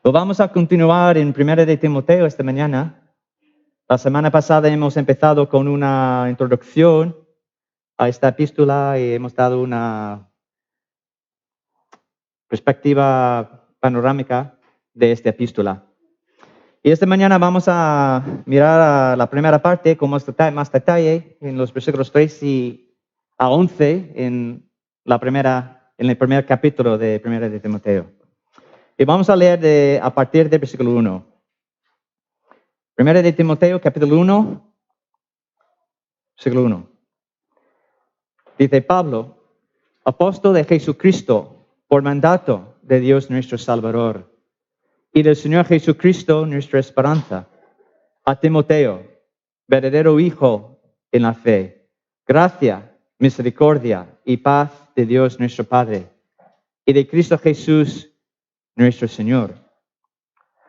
Lo vamos a continuar en 1 de Timoteo esta mañana. La semana pasada hemos empezado con una introducción a esta epístola y hemos dado una perspectiva panorámica de esta epístola. Y esta mañana vamos a mirar a la primera parte con más detalle en los versículos 3 a 11 en el primer capítulo de 1 de Timoteo. Y vamos a leer a partir del versículo 1. 1 de Timoteo, capítulo 1, versículo 1. Dice Pablo, apóstol de Jesucristo, por mandato de Dios nuestro Salvador, y del Señor Jesucristo, nuestra esperanza, a Timoteo, verdadero hijo en la fe, gracia, misericordia y paz de Dios nuestro Padre, y de Cristo Jesús, nuestro Señor.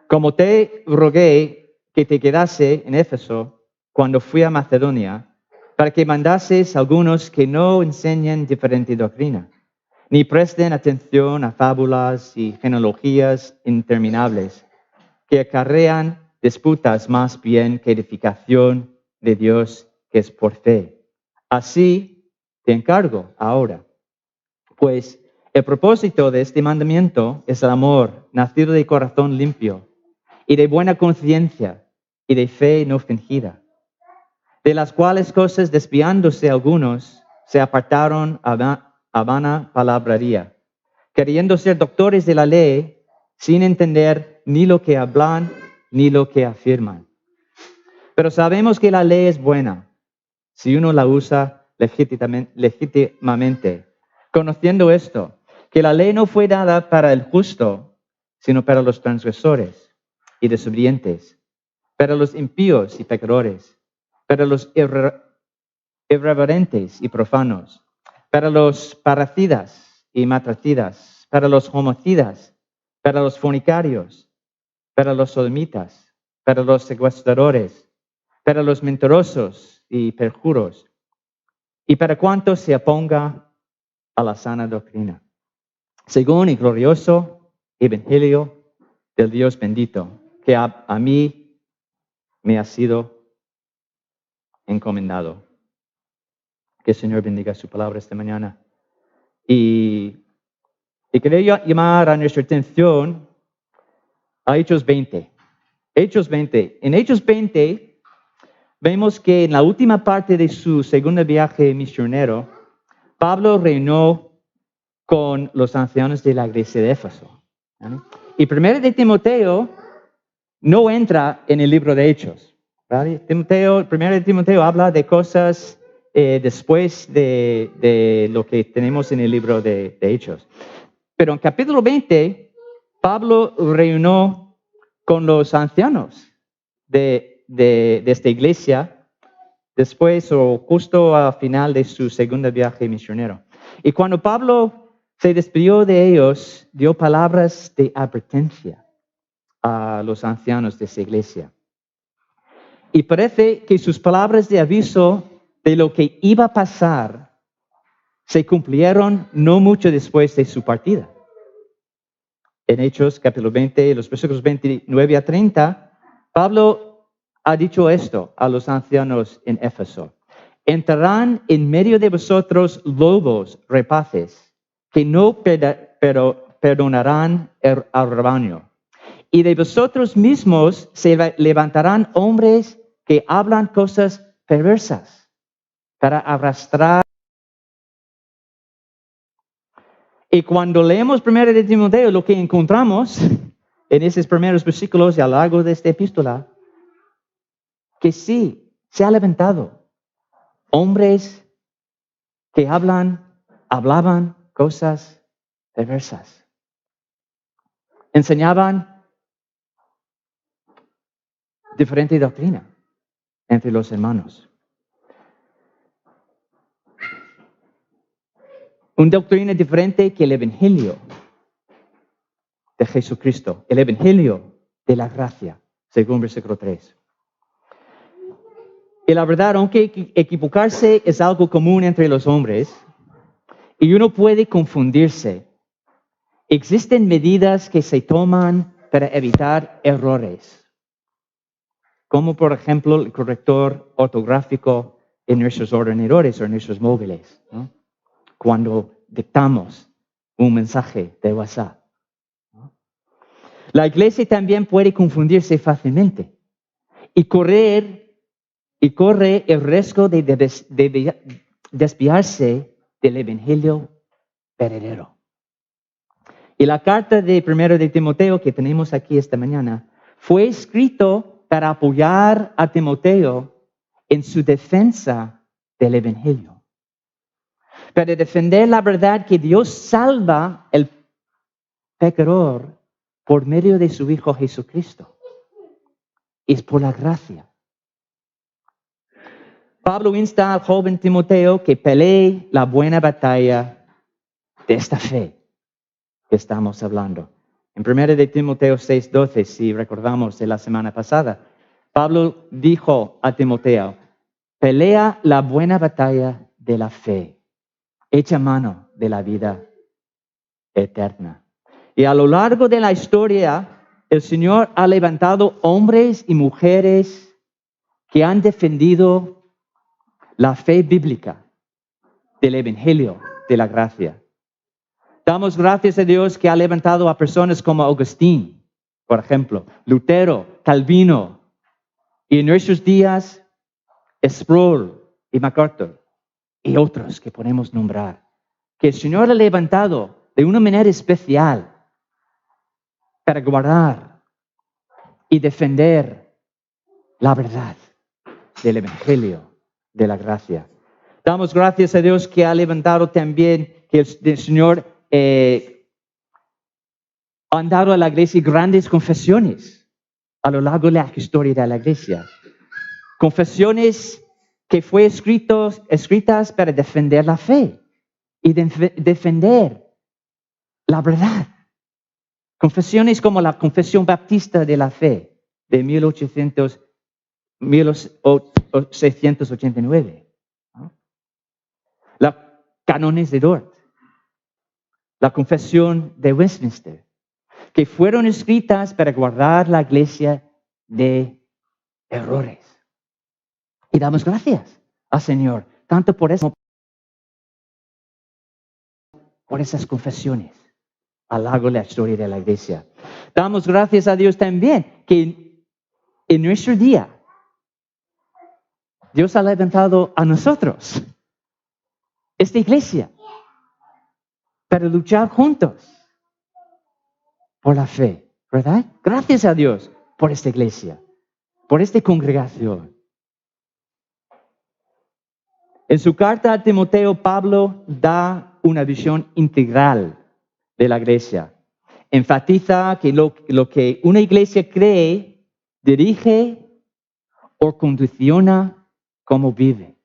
Como te rogué que te quedase en Éfeso cuando fui a Macedonia, para que mandases a algunos que no enseñen diferente doctrina, ni presten atención a fábulas y genealogías interminables, que acarrean disputas más bien que edificación de Dios que es por fe. Así te encargo ahora, pues el propósito de este mandamiento es el amor, nacido de corazón limpio, y de buena conciencia, y de fe no fingida, de las cuales cosas desviándose algunos se apartaron a vana palabrería, queriendo ser doctores de la ley, sin entender ni lo que hablan ni lo que afirman. Pero sabemos que la ley es buena, si uno la usa legítimamente, conociendo esto, que la ley no fue dada para el justo, sino para los transgresores y desobedientes, para los impíos y pecadores, para los irreverentes y profanos, para los parricidas y matricidas, para los homicidas, para los fornicarios, para los sodomitas, para los secuestradores, para los mentirosos y perjuros, y para cuantos se oponga a la sana doctrina, según el glorioso evangelio del Dios bendito, que a mí me ha sido encomendado. Que el Señor bendiga su palabra esta mañana. Y quería llamar a nuestra atención a Hechos 20. Hechos 20. En Hechos 20 vemos que en la última parte de su segundo viaje misionero, Pablo reunió con los ancianos de la iglesia de Éfeso. Y 1 de Timoteo no entra en el libro de Hechos. ¿Vale? 1 de Timoteo habla de cosas después de lo que tenemos en el libro de Hechos. Pero en capítulo 20, Pablo reunió con los ancianos de esta iglesia después o justo al final de su segundo viaje misionero. Y cuando Pablo se despidió de ellos, dio palabras de advertencia a los ancianos de esa iglesia. Y parece que sus palabras de aviso de lo que iba a pasar se cumplieron no mucho después de su partida. En Hechos capítulo 20, los versículos 29 a 30, Pablo ha dicho esto a los ancianos en Éfeso. Entrarán en medio de vosotros lobos rapaces, que no perdonarán al rebaño. Y de vosotros mismos se levantarán hombres que hablan cosas perversas para arrastrar. Y cuando leemos 1 de Timoteo, lo que encontramos en esos primeros versículos y a lo largo de esta epístola, que sí, se ha levantado hombres que hablaban cosas perversas. Enseñaban diferente doctrina entre los hermanos. Una doctrina diferente que el evangelio de Jesucristo, el evangelio de la gracia, según versículo 3. Y la verdad, aunque equivocarse es algo común entre los hombres, y uno puede confundirse, existen medidas que se toman para evitar errores, como por ejemplo el corrector ortográfico en nuestros ordenadores o en nuestros móviles, ¿no? Cuando dictamos un mensaje de WhatsApp, ¿no? La iglesia también puede confundirse fácilmente y corre el riesgo de desviarse del evangelio verdadero. Y la carta de 1 de Timoteo que tenemos aquí esta mañana fue escrito para apoyar a Timoteo en su defensa del evangelio, para defender la verdad que Dios salva al pecador por medio de su Hijo Jesucristo. Es por la gracia. Pablo insta al joven Timoteo que pelee la buena batalla de esta fe que estamos hablando. En 1 de Timoteo 6:12, si recordamos de la semana pasada, Pablo dijo a Timoteo, pelea la buena batalla de la fe, echa mano de la vida eterna. Y a lo largo de la historia, el Señor ha levantado hombres y mujeres que han defendido la fe bíblica del Evangelio de la gracia. Damos gracias a Dios que ha levantado a personas como Agustín, por ejemplo, Lutero, Calvino, y en nuestros días, Sproul y MacArthur, y otros que podemos nombrar, que el Señor ha levantado de una manera especial para guardar y defender la verdad del Evangelio de la gracia. Damos gracias a Dios que ha levantado también, que el Señor han dado a la iglesia grandes confesiones a lo largo de la historia de la iglesia. Confesiones que fueron escritas para defender la fe y defender la verdad. Confesiones como la Confesión Baptista de la Fe de 1889. ¿No? Los cánones de Dort. La Confesión de Westminster, que fueron escritas para guardar la iglesia de errores. Y damos gracias al Señor, tanto por eso, por esas confesiones a lo largo de la historia de la iglesia. Damos gracias a Dios también que en nuestro día, Dios ha levantado a nosotros, esta iglesia, para luchar juntos por la fe, ¿verdad? Gracias a Dios por esta iglesia, por esta congregación. En su carta a Timoteo, Pablo da una visión integral de la iglesia. Enfatiza que lo que una iglesia cree, dirige o condiciona cómo vive.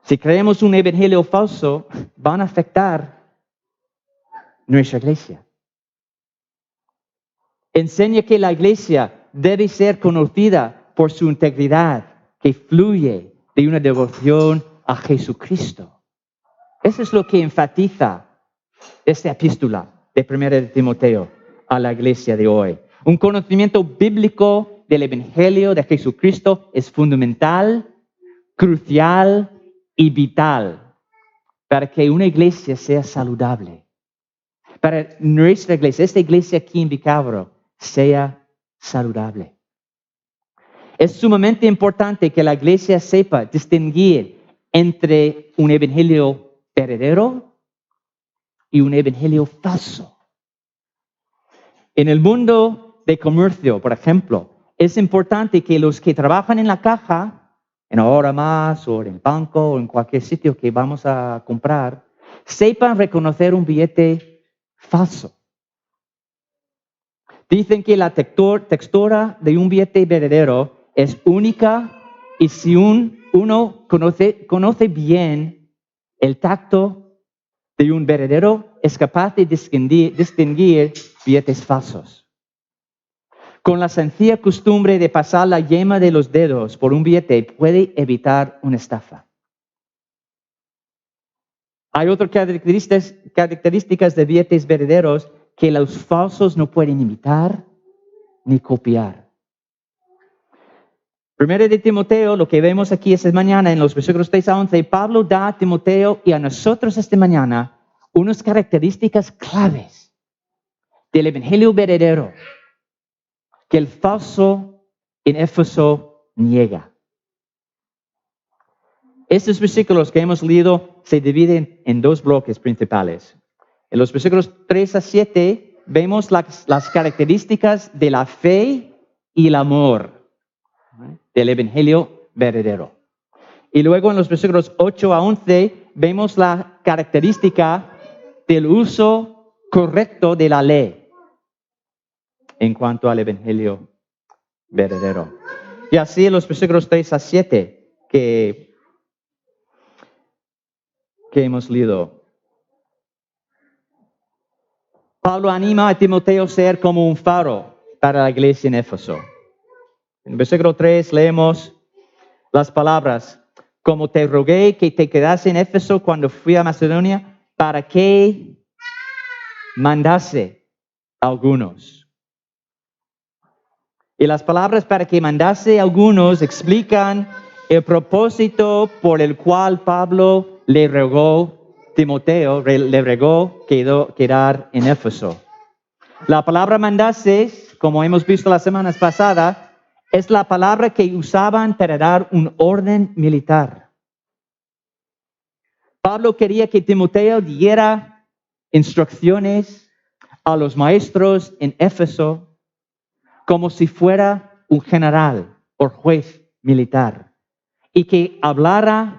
Si creemos un evangelio falso, van a afectar nuestra iglesia. Enseña que la iglesia debe ser conocida por su integridad, que fluye de una devoción a Jesucristo. Eso es lo que enfatiza esta epístola de 1 de Timoteo a la iglesia de hoy. Un conocimiento bíblico del evangelio de Jesucristo es fundamental, crucial y vital para que una iglesia sea saludable. Para nuestra iglesia, esta iglesia aquí en Vicabro, sea saludable. Es sumamente importante que la iglesia sepa distinguir entre un evangelio verdadero y un evangelio falso. En el mundo de comercio, por ejemplo, es importante que los que trabajan en la caja, en Ahora Más o en el banco o en cualquier sitio que vamos a comprar, sepan reconocer un billete falso. Dicen que la textura de un billete verdadero es única y si uno conoce bien el tacto de un verdadero, es capaz de distinguir billetes falsos. Con la sencilla costumbre de pasar la yema de los dedos por un billete puede evitar una estafa. Hay otras características de billetes verdaderos que los falsos no pueden imitar ni copiar. Primero de Timoteo, lo que vemos aquí esta mañana en los versículos 3 a 11, Pablo da a Timoteo y a nosotros esta mañana unas características claves del evangelio verdadero que el falso en Éfeso niega. Estos versículos que hemos leído se dividen en dos bloques principales. En los versículos 3 a 7 vemos las características de la fe y el amor del evangelio verdadero. Y luego en los versículos 8 a 11 vemos la característica del uso correcto de la ley en cuanto al evangelio verdadero. Y así en los versículos 3 a 7 que hemos leído. Pablo anima a Timoteo a ser como un faro para la iglesia en Éfeso. En el versículo 3 leemos las palabras: como te rogué que te quedase en Éfeso cuando fui a Macedonia, para que mandase a algunos. Y las palabras para que mandase a algunos explican el propósito por el cual Pablo le rogó Timoteo, le rogó quedar en Éfeso. La palabra mandase, como hemos visto las semanas pasadas, es la palabra que usaban para dar un orden militar. Pablo quería que Timoteo diera instrucciones a los maestros en Éfeso como si fuera un general o juez militar y que hablara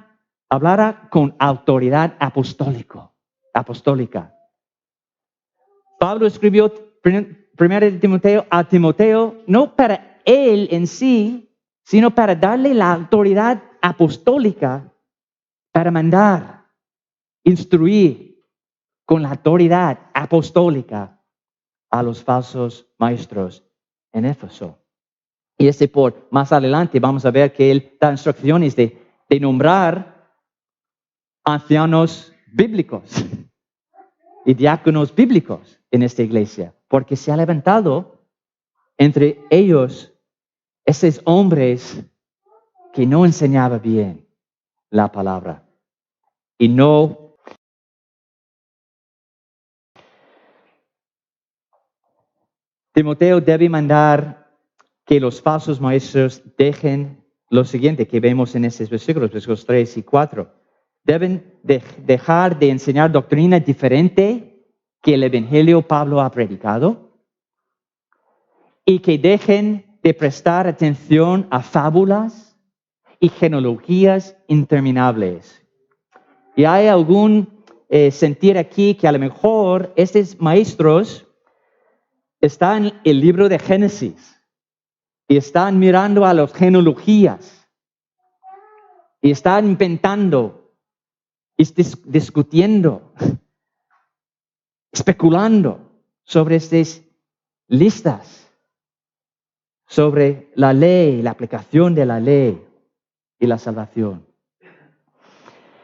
con autoridad apostólica. Pablo escribió primero de Timoteo a Timoteo no para él en sí, sino para darle la autoridad apostólica para mandar, instruir con la autoridad apostólica a los falsos maestros en Éfeso. Y por más adelante vamos a ver que él da instrucciones de nombrar ancianos bíblicos y diáconos bíblicos en esta iglesia, porque se ha levantado entre ellos esos hombres que no enseñaban bien la palabra y no Timoteo debe mandar que los falsos maestros dejen lo siguiente que vemos en estos versículos 3 y 4. Deben dejar de enseñar doctrina diferente que el evangelio Pablo ha predicado y que dejen de prestar atención a fábulas y genealogías interminables. Y hay algún sentir aquí que a lo mejor estos maestros están en el libro de Génesis y están mirando a las genealogías y están inventando y discutiendo, especulando sobre estas listas, sobre la ley, la aplicación de la ley y la salvación.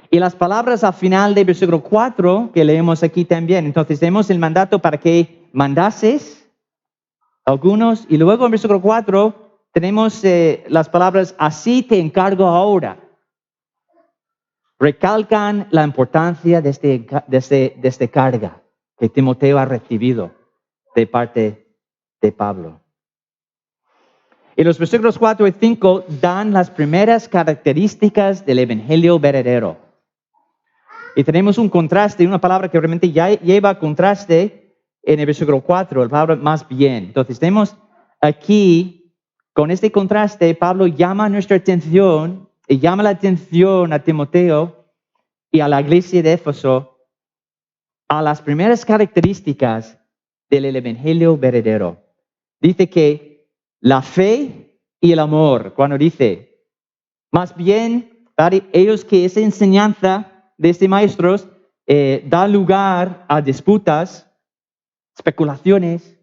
Y las palabras al final del versículo 4 que leemos aquí también. Entonces tenemos el mandato para que mandases algunos, y luego en versículo 4 tenemos las palabras, así te encargo ahora. Recalcan la importancia de esta carga que Timoteo ha recibido de parte de Pablo. Y los versículos 4 y 5 dan las primeras características del evangelio verdadero. Y tenemos un contraste, una palabra que realmente ya lleva contraste en el versículo 4, la palabra más bien. Entonces tenemos aquí, con este contraste, Pablo llama nuestra atención y llama la atención a Timoteo y a la iglesia de Éfeso a las primeras características del evangelio verdadero. Dice que la fe y el amor, cuando dice, más bien, ellos que esa enseñanza de estos maestros da lugar a disputas, especulaciones,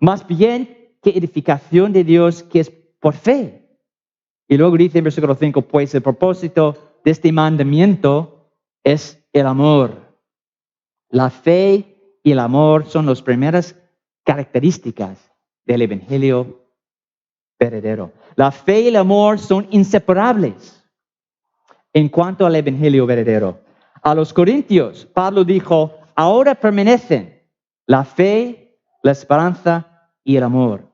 más bien que edificación de Dios que es por fe. Y luego dice en versículo 5, pues el propósito de este mandamiento es el amor. La fe y el amor son las primeras características del evangelio verdadero. La fe y el amor son inseparables en cuanto al evangelio verdadero. A los corintios, Pablo dijo, ahora permanecen la fe, la esperanza y el amor.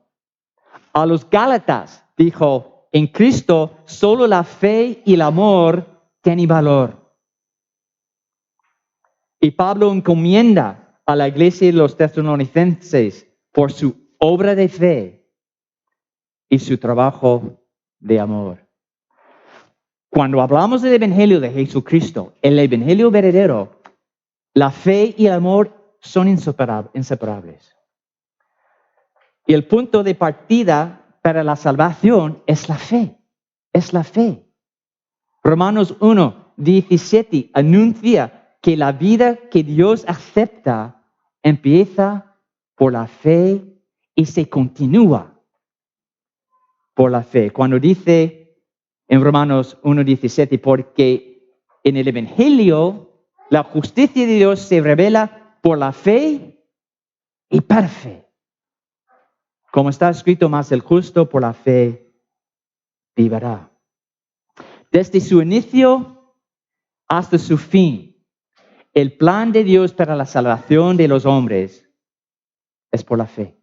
A los gálatas dijo, en Cristo solo la fe y el amor tienen valor. Y Pablo encomienda a la iglesia de los tesalonicenses por su obra de fe y su trabajo de amor. Cuando hablamos del evangelio de Jesucristo, el evangelio verdadero, la fe y el amor son inseparables. Y el punto de partida para la salvación es la fe. Es la fe. Romanos 1:17 anuncia que la vida que Dios acepta empieza por la fe y se continúa por la fe. Cuando dice en Romanos 1:17, porque en el evangelio la justicia de Dios se revela por la fe y para fe. Como está escrito, más el justo por la fe vivirá. Desde su inicio hasta su fin, el plan de Dios para la salvación de los hombres es por la fe.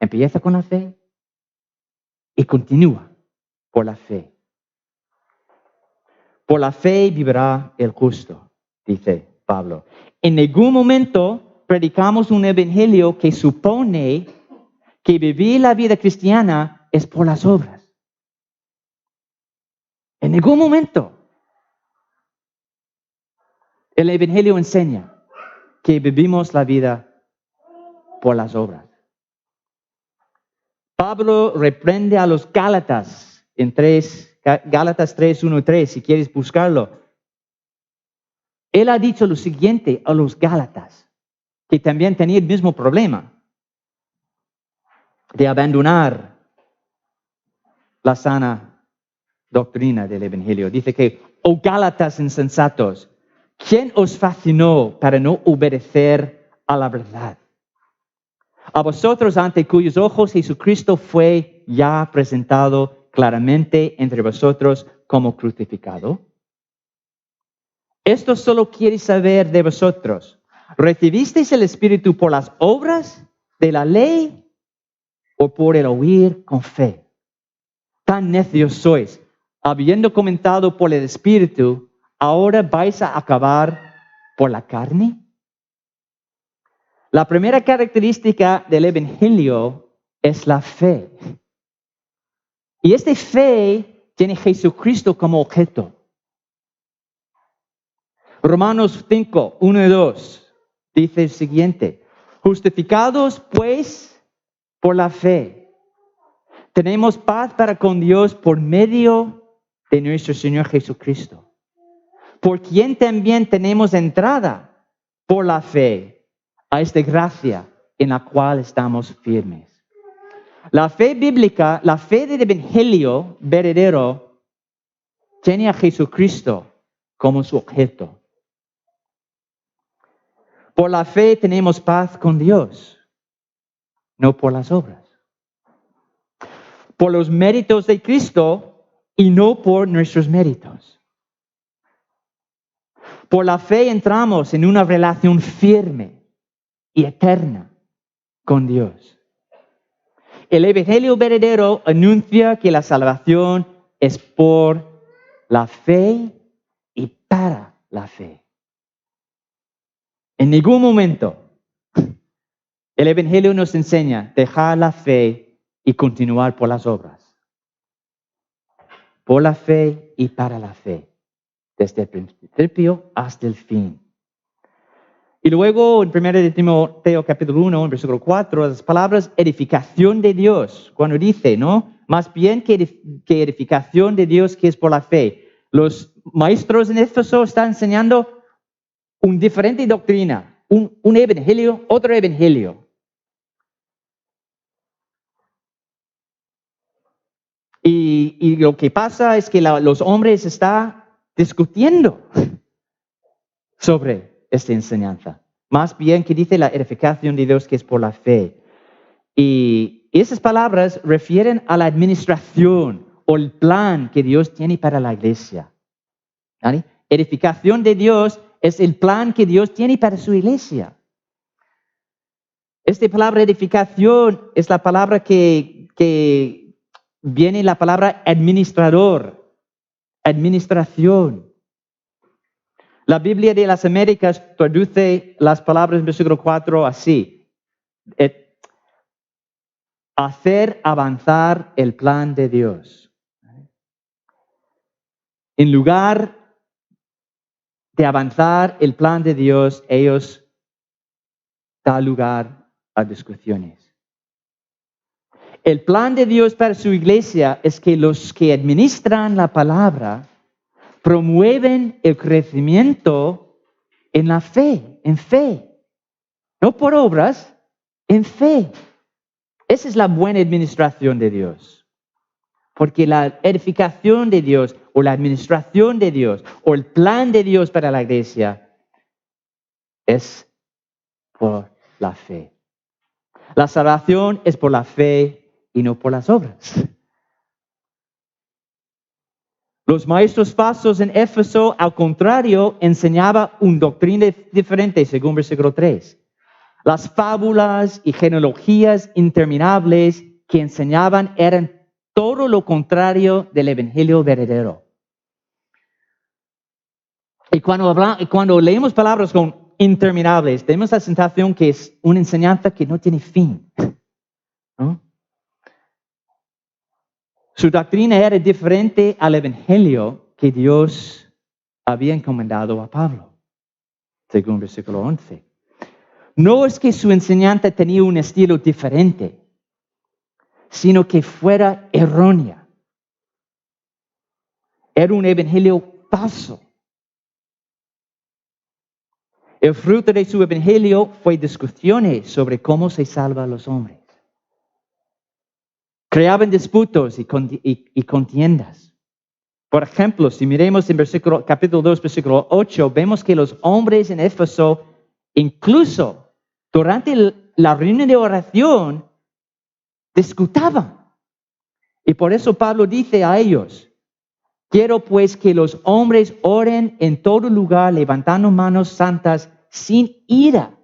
Empieza con la fe y continúa por la fe. Por la fe vivirá el justo, dice Pablo. En ningún momento predicamos un evangelio que supone que vivir la vida cristiana es por las obras. En ningún momento. El evangelio enseña que vivimos la vida por las obras. Pablo reprende a los Gálatas en Gálatas 3:1-3, si quieres buscarlo. Él ha dicho lo siguiente a los Gálatas, que también tenían el mismo problema de abandonar la sana doctrina del evangelio. Dice que, oh Gálatas insensatos, ¿quién os fascinó para no obedecer a la verdad? A vosotros ante cuyos ojos Jesucristo fue ya presentado claramente entre vosotros como crucificado. Esto solo quiere saber de vosotros. ¿Recibisteis el Espíritu por las obras de la ley o por el oír con fe? Tan necios sois, habiendo comenzado por el Espíritu, ¿ahora vais a acabar por la carne? La primera característica del evangelio es la fe. Y esta fe tiene Jesucristo como objeto. Romanos 5:1-2 dice el siguiente: justificados pues por la fe, tenemos paz para con Dios por medio de nuestro Señor Jesucristo, por quien también tenemos entrada por la fe a esta gracia en la cual estamos firmes. La fe bíblica, la fe del evangelio verdadero, tiene a Jesucristo como su objeto. Por la fe tenemos paz con Dios, no por las obras. Por los méritos de Cristo y no por nuestros méritos. Por la fe entramos en una relación firme y eterna con Dios. El evangelio verdadero anuncia que la salvación es por la fe y para la fe. En ningún momento el evangelio nos enseña dejar la fe y continuar por las obras. Por la fe y para la fe, desde el principio hasta el fin. Y luego en 1 Timoteo capítulo 1, en versículo 4, las palabras edificación de Dios, cuando dice, ¿no? Más bien que edificación de Dios que es por la fe. Los maestros en Éfeso están enseñando una diferente doctrina, un evangelio, otro evangelio. Y lo que pasa es que los hombres están discutiendo sobre esta enseñanza. Más bien que dice la edificación de Dios que es por la fe. Y esas palabras refieren a la administración o el plan que Dios tiene para la iglesia. ¿Vale? Edificación de Dios es el plan que Dios tiene para su iglesia. Esta palabra edificación es la palabra que viene la palabra administrador, administración. La Biblia de las Américas traduce las palabras en versículo 4 así: hacer avanzar el plan de Dios. En lugar de avanzar el plan de Dios, ellos dan lugar a discusiones. El plan de Dios para su iglesia es que los que administran la palabra promueven el crecimiento en la fe, en fe. No por obras, en fe. Esa es la buena administración de Dios. Porque la edificación de Dios o la administración de Dios o el plan de Dios para la iglesia es por la fe. La salvación es por la fe y no por las obras. Los maestros falsos en Éfeso, al contrario, enseñaban una doctrina diferente, según versículo 3. Las fábulas y genealogías interminables que enseñaban eran todo lo contrario del evangelio verdadero. Y cuando leemos palabras con interminables, tenemos la sensación que es una enseñanza que no tiene fin, ¿no? Su doctrina era diferente al evangelio que Dios había encomendado a Pablo, según versículo 11. No es que su enseñanza tenía un estilo diferente, sino que fuera errónea. Era un evangelio falso. El fruto de su evangelio fue discusiones sobre cómo se salvan los hombres. Creaban disputas y contiendas. Por ejemplo, si miremos en capítulo 2, versículo 8, vemos que los hombres en Éfeso, incluso durante la reunión de oración, discutaban. Y por eso Pablo dice a ellos: quiero pues que los hombres oren en todo lugar, levantando manos santas, sin ira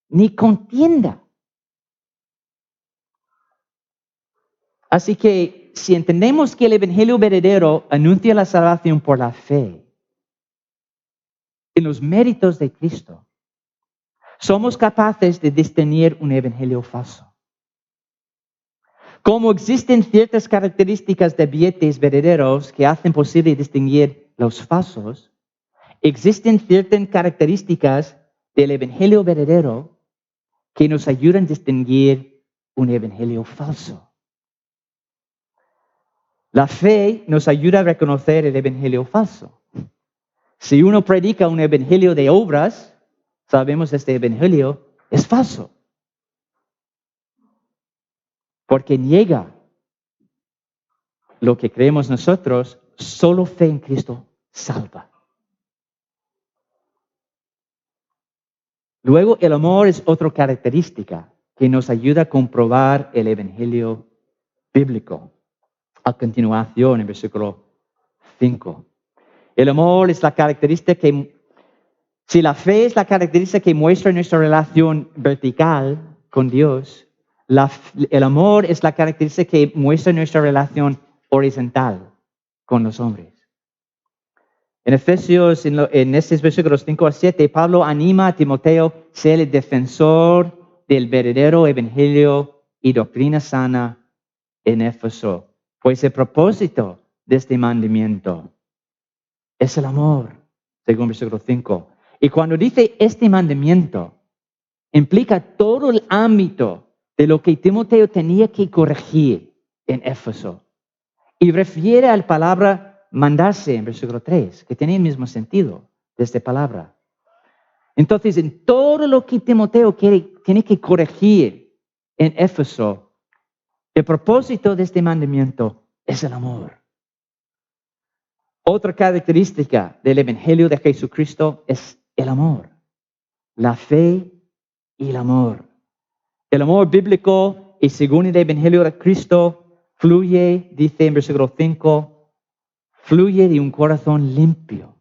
ni contienda. Así que si entendemos que el evangelio verdadero anuncia la salvación por la fe en los méritos de Cristo, somos capaces de discernir un evangelio falso. Como existen ciertas características de billetes verdaderos que hacen posible distinguir los falsos, existen ciertas características del evangelio verdadero que nos ayudan a distinguir un evangelio falso. La fe nos ayuda a reconocer el evangelio falso. Si uno predica un evangelio de obras, sabemos que este evangelio es falso. Porque niega lo que creemos nosotros, solo fe en Cristo salva. Luego, el amor es otra característica que nos ayuda a comprobar el evangelio bíblico. A continuación, en versículo 5. El amor es la característica si la fe es la característica que muestra nuestra relación vertical con Dios, el amor es la característica que muestra nuestra relación horizontal con los hombres. En Efesios, en estos versículos 5 a 7, Pablo anima a Timoteo a ser el defensor del verdadero evangelio y doctrina sana en Éfeso. Pues el propósito de este mandamiento es el amor, según versículo 5. Y cuando dice este mandamiento, implica todo el ámbito de lo que Timoteo tenía que corregir en Éfeso. Y refiere a la palabra mandarse en versículo 3, que tiene el mismo sentido de esta palabra. Entonces, en todo lo que Timoteo tiene que corregir en Éfeso, el propósito de este mandamiento es el amor. Otra característica del evangelio de Jesucristo es el amor. La fe y el amor. El amor bíblico y según el Evangelio de Cristo fluye, dice en versículo 5, fluye de un corazón limpio.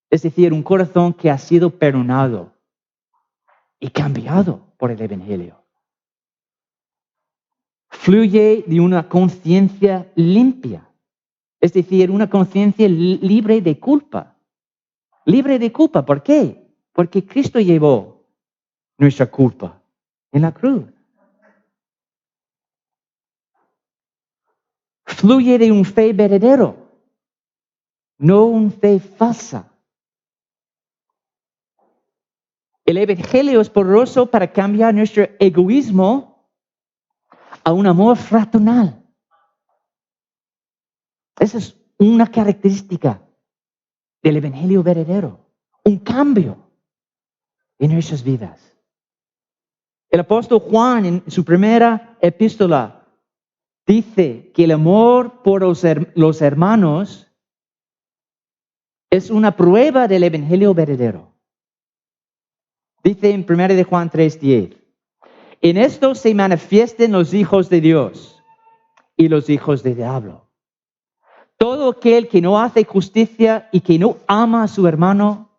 Es decir, un corazón que ha sido perdonado y cambiado por el Evangelio. Fluye de una conciencia limpia. Es decir, una conciencia libre de culpa. Libre de culpa, ¿por qué? Porque Cristo llevó nuestra culpa en la cruz. Fluye de un fe verdadero, no una fe falsa. El Evangelio es poderoso para cambiar nuestro egoísmo a un amor fraternal. Esa es una característica del Evangelio verdadero, un cambio en nuestras vidas. El apóstol Juan en su primera epístola dice que el amor por los hermanos es una prueba del Evangelio verdadero. Dice en 1 de Juan 3:10, en esto se manifiestan los hijos de Dios y los hijos del diablo. Todo aquel que no hace justicia y que no ama a su hermano,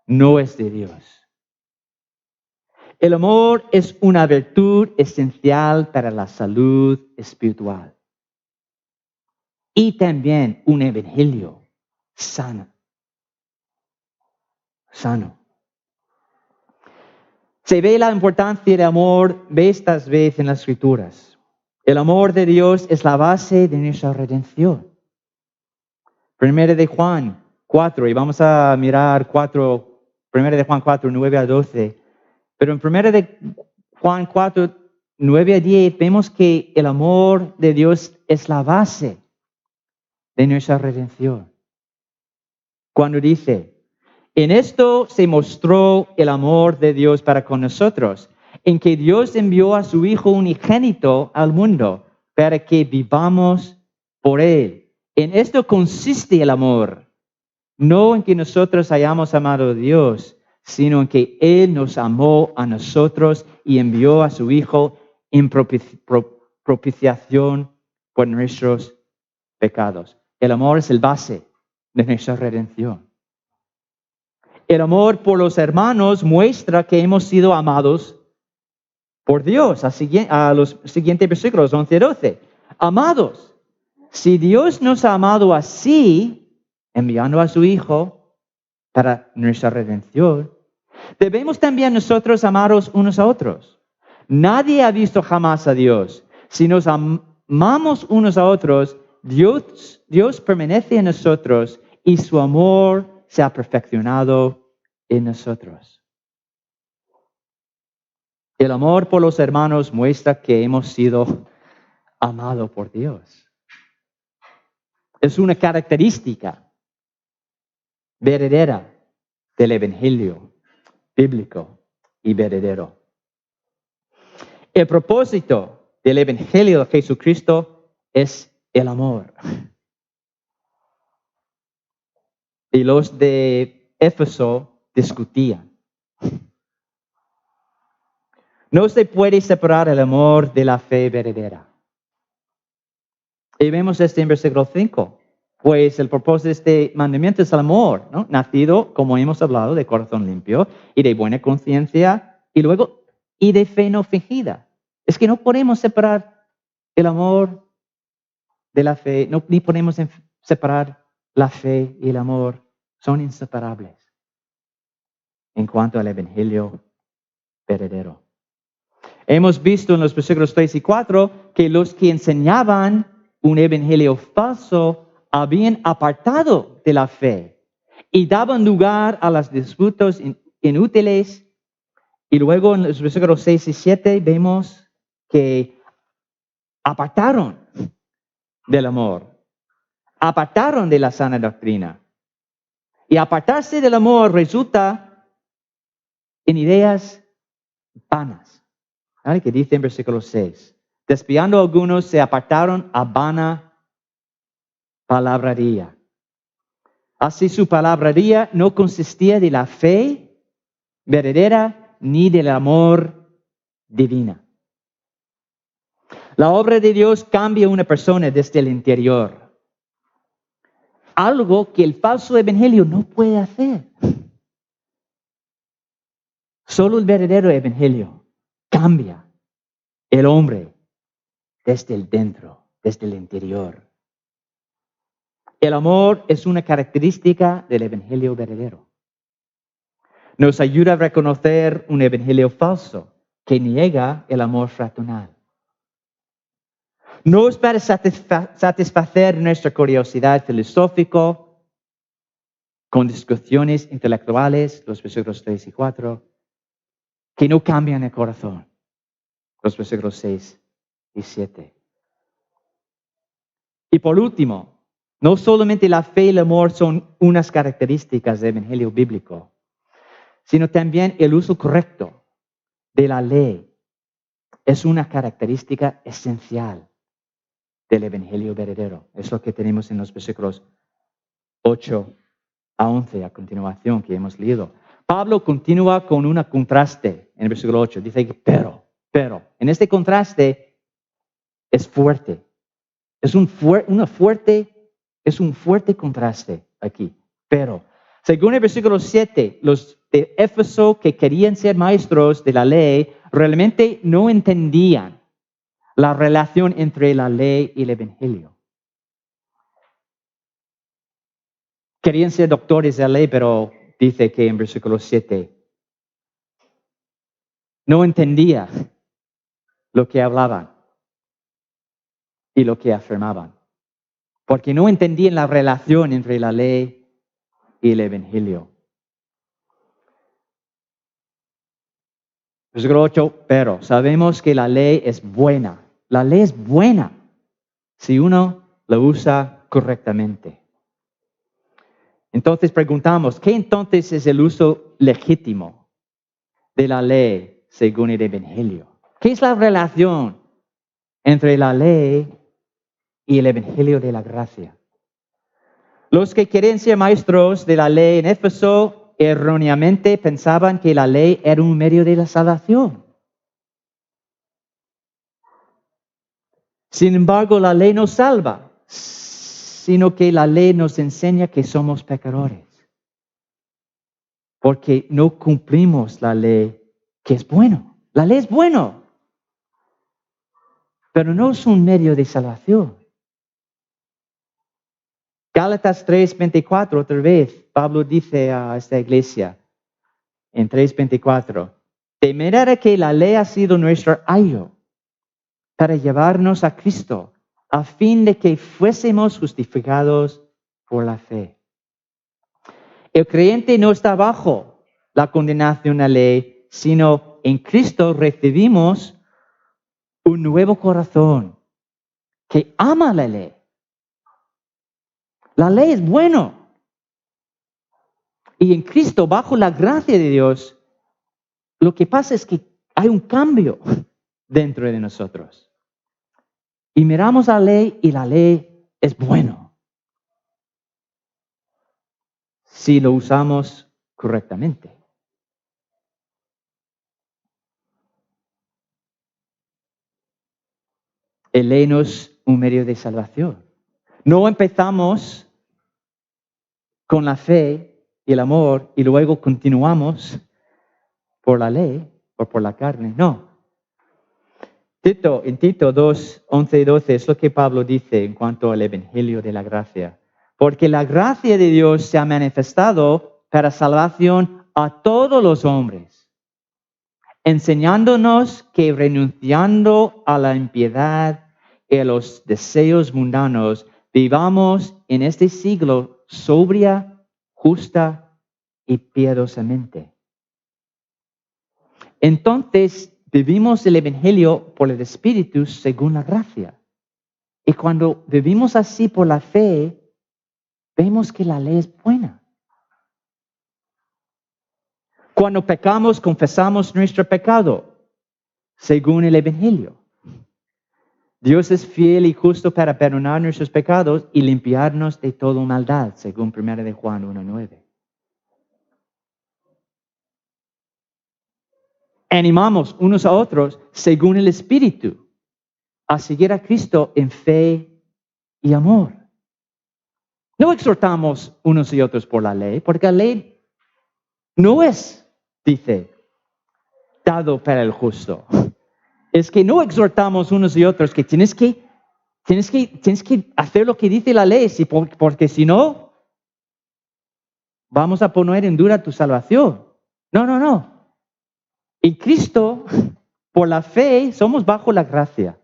no es de Dios. El amor es una virtud esencial para la salud espiritual y también un evangelio sano. Se ve la importancia del amor vez tras vez en las Escrituras. El amor de Dios es la base de nuestra redención. 1 de Juan 4, y vamos a mirar 1 de Juan 4, 9 a 12. Pero en 1 de Juan 4, 9 a 10, vemos que el amor de Dios es la base de nuestra redención. Cuando dice, en esto se mostró el amor de Dios para con nosotros, en que Dios envió a su Hijo unigénito al mundo para que vivamos por Él. En esto consiste el amor, no en que nosotros hayamos amado a Dios, sino en que Él nos amó a nosotros y envió a su Hijo en propiciación por nuestros pecados. El amor es el base de nuestra redención. El amor por los hermanos muestra que hemos sido amados por Dios. A los siguientes versículos 11 y 12. Amados, si Dios nos ha amado así, enviando a su Hijo para nuestra redención, debemos también nosotros amaros unos a otros. Nadie ha visto jamás a Dios. Si nos amamos unos a otros, Dios permanece en nosotros y su amor se ha perfeccionado en nosotros. El amor por los hermanos muestra que hemos sido amados por Dios. Es una característica verdadera del Evangelio bíblico y verdadero. El propósito del Evangelio de Jesucristo es el amor. Y los de Éfeso discutían. No se puede separar el amor de la fe verdadera. Y vemos esto en versículo 5. Pues el propósito de este mandamiento es el amor, ¿no? Nacido, como hemos hablado, de corazón limpio y de buena conciencia y de fe no fingida. Es que no podemos separar el amor de la fe, ni podemos separar la fe y el amor. Son inseparables en cuanto al Evangelio verdadero. Hemos visto en los versículos 3 y 4 que los que enseñaban un evangelio falso habían apartado de la fe y daban lugar a las disputas inútiles. Y luego en los versículos 6 y 7 vemos que apartaron del amor, apartaron de la sana doctrina. Y apartarse del amor resulta en ideas vanas. ¿Vale? Que dice en versículo 6. Desviando a algunos se apartaron a vana palabrería. Así su palabrería no consistía de la fe verdadera ni del amor divina. La obra de Dios cambia a una persona desde el interior. Algo que el falso evangelio no puede hacer. Solo el verdadero evangelio cambia el hombre desde el dentro, desde el interior. El amor es una característica del evangelio verdadero. Nos ayuda a reconocer un evangelio falso que niega el amor fraternal. No es para satisfacer nuestra curiosidad filosófica con discusiones intelectuales, los versículos 3 y 4, que no cambian el corazón, los versículos 6 y 7. Y por último, no solamente la fe y el amor son unas características del evangelio bíblico, sino también el uso correcto de la ley es una característica esencial del evangelio verdadero. Es lo que tenemos en los versículos 8 a 11 a continuación que hemos leído. Pablo continúa con un contraste en el versículo 8. Dice que pero. En este contraste es fuerte. Es un fuerte contraste aquí. Pero, según el versículo 7, los de Éfeso que querían ser maestros de la ley realmente no entendían la relación entre la ley y el evangelio. Querían ser doctores de la ley, pero dice que en versículo 7 no entendía lo que hablaban y lo que afirmaban, porque no entendían la relación entre la ley y el evangelio. Versículo 8, pero sabemos que la ley es buena. La ley es buena si uno la usa correctamente. Entonces preguntamos, ¿qué entonces es el uso legítimo de la ley según el evangelio? ¿Qué es la relación entre la ley y el evangelio de la gracia? Los que querían ser maestros de la ley en Éfeso erróneamente pensaban que la ley era un medio de la salvación. Sin embargo, la ley no salva, sino que la ley nos enseña que somos pecadores, porque no cumplimos la ley que es bueno. La ley es bueno, pero no es un medio de salvación. Gálatas 3:24, otra vez, Pablo dice a esta iglesia en 3:24, de manera que la ley ha sido nuestro ayo para llevarnos a Cristo, a fin de que fuésemos justificados por la fe. El creyente no está bajo la condenación de la ley, sino en Cristo recibimos un nuevo corazón que ama la ley. La ley es bueno. Y en Cristo, bajo la gracia de Dios, lo que pasa es que hay un cambio dentro de nosotros. Y miramos la ley y la ley es bueno si lo usamos correctamente. La ley no es un medio de salvación. No empezamos con la fe y el amor y luego continuamos por la ley o por la carne. No. En Tito 2, 11 y 12 es lo que Pablo dice en cuanto al evangelio de la gracia. Porque la gracia de Dios se ha manifestado para salvación a todos los hombres, enseñándonos que renunciando a la impiedad y a los deseos mundanos, vivamos en este siglo sobria, justa y piadosamente. Entonces, vivimos el evangelio por el Espíritu según la gracia. Y cuando vivimos así por la fe, vemos que la ley es buena. Cuando pecamos, confesamos nuestro pecado según el evangelio. Dios es fiel y justo para perdonar nuestros pecados y limpiarnos de toda maldad, según 1 de Juan 1:9. animamos unos a otros según el Espíritu a seguir a Cristo en fe y amor. No exhortamos unos y otros por la ley, porque la ley no es, dice, dado para el justo. Es que no exhortamos unos y otros que tienes que hacer lo que dice la ley, porque si no, vamos a poner en duda tu salvación. No. En Cristo, por la fe, somos bajo la gracia.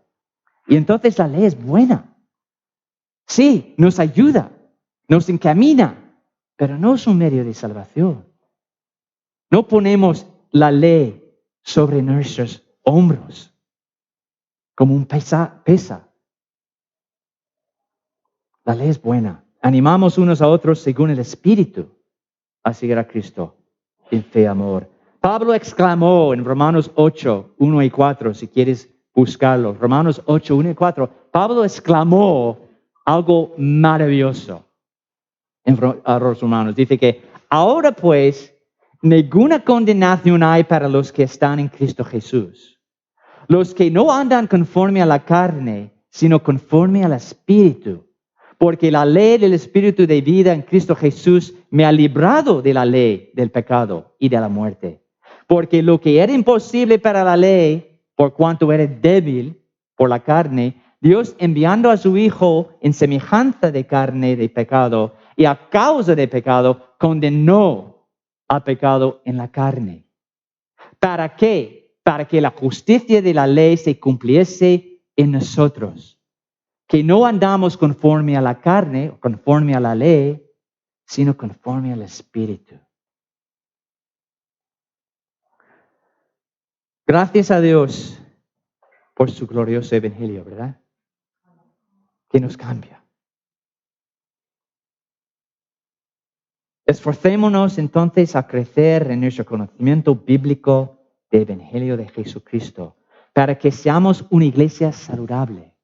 Y entonces la ley es buena. Sí, nos ayuda, nos encamina, pero no es un medio de salvación. No ponemos la ley sobre nuestros hombros como un pesa. La ley es buena. Animamos unos a otros según el Espíritu a seguir a Cristo en fe y amor. Pablo exclamó en Romanos 8, 1 y 4, si quieres buscarlo. Romanos 8, 1 y 4. Pablo exclamó algo maravilloso a los Romanos. Dice que ahora pues ninguna condenación hay para los que están en Cristo Jesús. Los que no andan conforme a la carne, sino conforme al Espíritu. Porque la ley del Espíritu de vida en Cristo Jesús me ha librado de la ley del pecado y de la muerte. Porque lo que era imposible para la ley, por cuanto era débil por la carne, Dios enviando a su Hijo en semejanza de carne de pecado, y a causa de pecado, condenó al pecado en la carne. ¿Para qué? Para que la justicia de la ley se cumpliese en nosotros. Que no andamos conforme a la carne, o conforme a la ley, sino conforme al Espíritu. Gracias a Dios por su glorioso Evangelio, ¿verdad? Que nos cambia. Esforcémonos entonces a crecer en nuestro conocimiento bíblico del Evangelio de Jesucristo, para que seamos una iglesia saludable,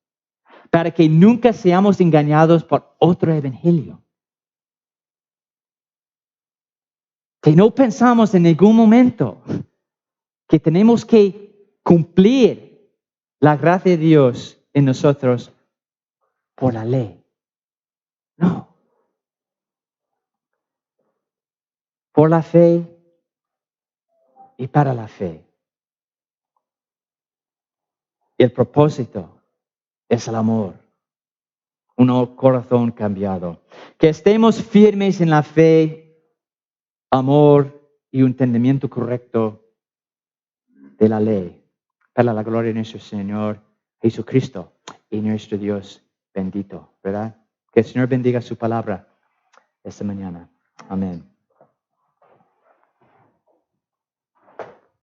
para que nunca seamos engañados por otro evangelio. Que no pensamos en ningún momento que tenemos que cumplir la gracia de Dios en nosotros por la ley. No. Por la fe y para la fe. Y el propósito es el amor. Un corazón cambiado. Que estemos firmes en la fe, amor y un entendimiento correcto de la ley. Para la gloria de nuestro Señor Jesucristo y nuestro Dios bendito, ¿verdad? Que el Señor bendiga su palabra esta mañana. Amén.